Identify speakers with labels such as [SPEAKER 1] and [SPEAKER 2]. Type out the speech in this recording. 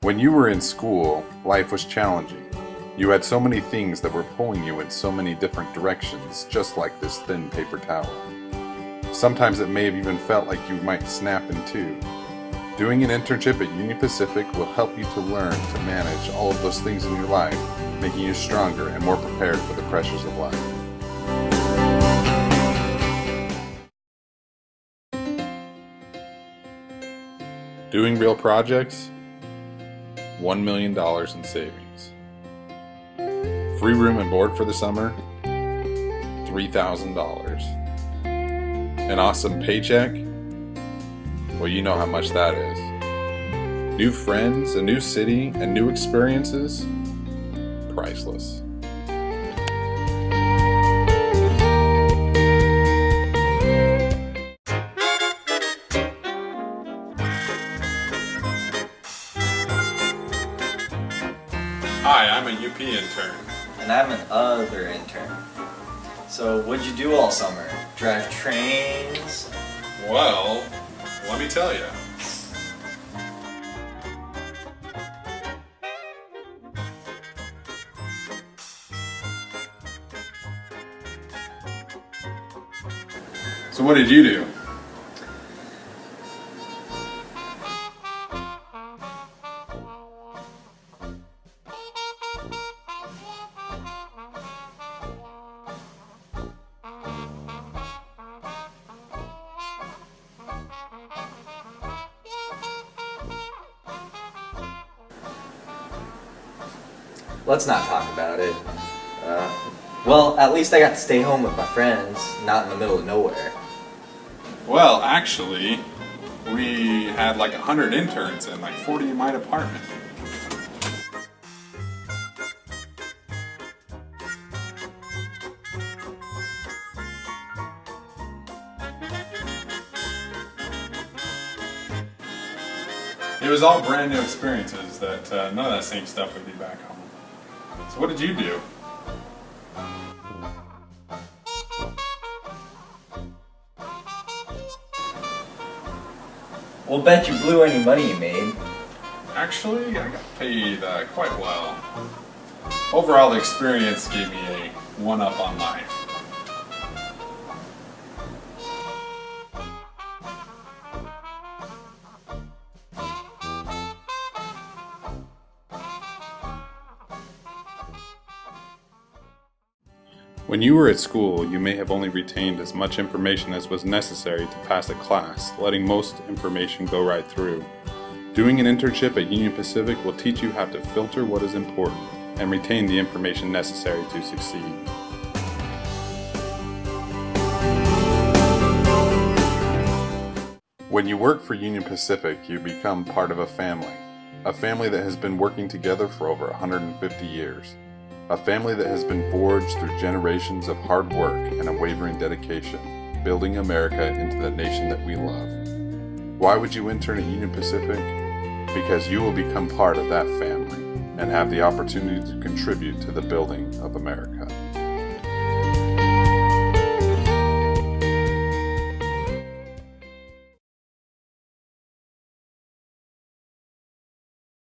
[SPEAKER 1] When you were in school, life was challenging. You had so many things that were pulling you in so many different directions, just like this thin paper towel. Sometimes it may have even felt like you might snap in two. Doing an internship at Union Pacific will help you to learn to manage all of those things in your life, making you stronger and more prepared for the pressures of life. Doing real projects? $1 million in savings. Free room and board for the summer? $3,000. An awesome paycheck? Well, you know how much that is. New friends, a new city, and new experiences? Priceless. Hi, I'm a UP intern.
[SPEAKER 2] And I'm an other intern. So what'd you do all summer? Drive trains?
[SPEAKER 1] Well, let me tell you. So what did you do?
[SPEAKER 2] Let's not talk about it. Well, at least I got to stay home with my friends, not in the middle of nowhere.
[SPEAKER 1] Well, actually, we had like 100 interns and like 40 in my department. It was all brand new experiences that none of that same stuff would be back home. So what did you do?
[SPEAKER 2] We'll bet you blew any money you made.
[SPEAKER 1] Actually, I got paid quite well. Overall, the experience gave me a 1-up on life. When you were at school, you may have only retained as much information as was necessary to pass a class, letting most information go right through. Doing an internship at Union Pacific will teach you how to filter what is important and retain the information necessary to succeed. When you work for Union Pacific, you become part of a family that has been working together for over 150 years. A family that has been forged through generations of hard work and unwavering dedication, building America into the nation that we love. Why would you intern at Union Pacific? Because you will become part of that family and have the opportunity to contribute to the building of America.